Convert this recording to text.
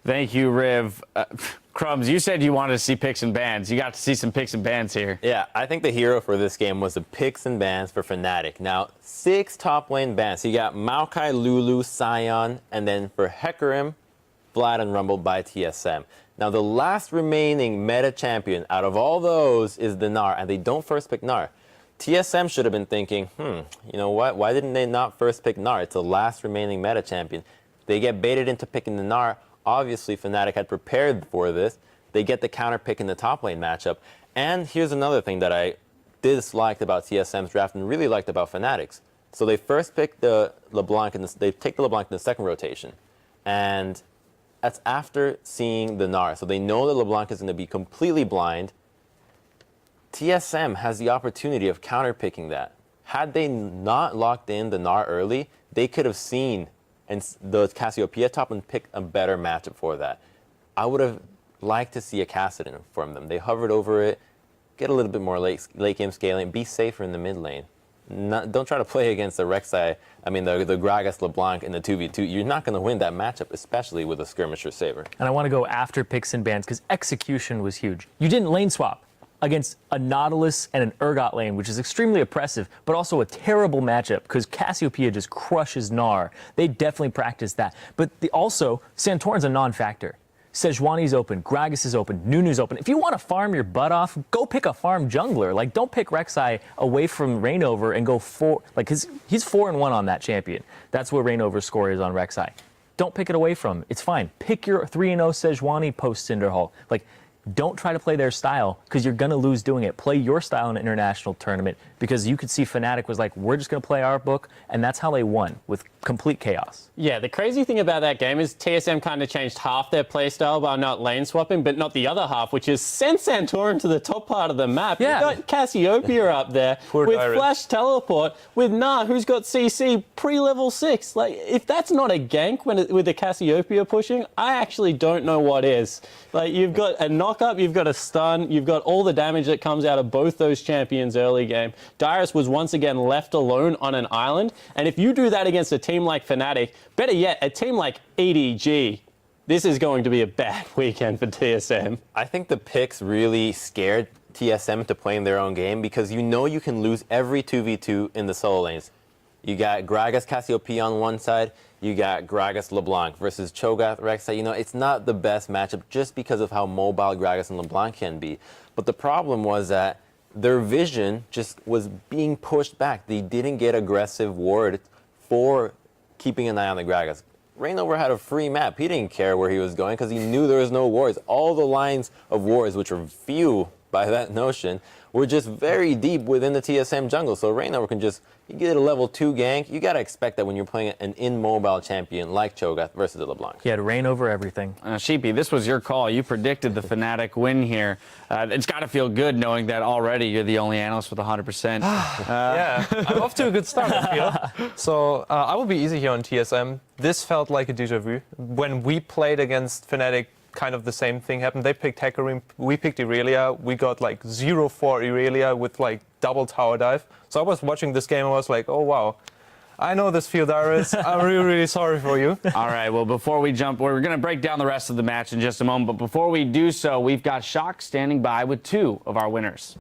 Thank you, Riv. Crumbs, you said you wanted to see picks and bans. You got to see some picks and bans here. Yeah, I think the hero for this game was the picks and bans for Fnatic. Now, 6 top lane bans. So you got Maokai, Lulu, Sion, and then for Hecarim, Vlad, and Rumble by TSM. Now, the last remaining meta champion out of all those is the Gnar, and they don't first pick Gnar. TSM should have been thinking, you know what? Why didn't they not first pick Gnar? It's the last remaining meta champion. They get baited into picking the Gnar. Obviously, Fnatic had prepared for this. They get the counter pick in the top lane matchup. And here's another thing that I disliked about TSM's draft and really liked about Fnatic's. So they first pick the LeBlanc, and they take the LeBlanc in the second rotation. And that's after seeing the Gnar. So they know that LeBlanc is going to be completely blind. TSM has the opportunity of counter picking that. Had they not locked in the Gnar early, they could have seen and the Cassiopeia top and pick a better matchup for that. I would have liked to see a Kassadin from them. They hovered over it, get a little bit more late game scaling, be safer in the mid lane. Don't try to play against the Rek'Sai, the Gragas LeBlanc in the 2v2. You're not going to win that matchup, especially with a skirmisher Saber. And I want to go after picks and bans because execution was huge. You didn't lane swap against a Nautilus and an Urgot lane, which is extremely oppressive, but also a terrible matchup because Cassiopeia just crushes Gnar. They definitely practiced that. But also, Santorin's a non-factor. Sejuani's open, Gragas is open, Nunu's open. If you want to farm your butt off, go pick a farm jungler. Like, don't pick Rek'Sai away from Reignover and go he's 4-1 on that champion. That's what Reignover's score is on Rek'Sai. Don't pick it away from him. It's fine. Pick your 3-0 Sejuani post Cinderhall. Don't try to play their style because you're going to lose doing it. Play your style in an international tournament because you could see Fnatic was like, we're just going to play our book, and that's how they won, with complete chaos. Yeah, the crazy thing about that game is TSM kind of changed half their playstyle by not lane swapping, but not the other half, which is send Santorin to the top part of the map. Yeah. You got Cassiopeia up there with Dyrus. flash teleport, with Gnar, who's got CC pre-level 6. If that's not a gank with the Cassiopeia pushing, I actually don't know what is. You've got a knock-up, you've got a stun, you've got all the damage that comes out of both those champions early game. Dyrus was once again left alone on an island, and if you do that against a team like Fnatic, better yet, a team like EDG, this is going to be a bad weekend for TSM. I think the picks really scared TSM into playing their own game because you know you can lose every 2v2 in the solo lanes. You got Gragas Cassiopeia on one side, you got Gragas LeBlanc versus Cho'Gath Rek'Sai. It's not the best matchup just because of how mobile Gragas and LeBlanc can be. But the problem was that their vision just was being pushed back. They didn't get aggressive ward for keeping an eye on the Gragas. Reignover had a free map. He didn't care where he was going because he knew there was no wards. All the lines of wards, which are few by that notion, were just very deep within the TSM jungle. So Reignover can you get a level 2 gank. You got to expect that when you're playing an immobile champion like Cho'Gath versus the LeBlanc. He had reign over everything. Sheepy, this was your call. You predicted the Fnatic win here. It's got to feel good knowing that already you're the only analyst with 100%. Yeah, I'm off to a good start, I feel. So I will be easy here on TSM. This felt like a déjà vu. When we played against Fnatic, kind of the same thing happened. They picked Hecarim, we picked Irelia. We got 0-4 Irelia with double tower dive. So I was watching this game and I was like, oh wow, I know this field, Dyrus. I'm really, really sorry for you. All right, well, before we jump, we're going to break down the rest of the match in just a moment. But before we do so, we've got Shock standing by with 2 of our winners.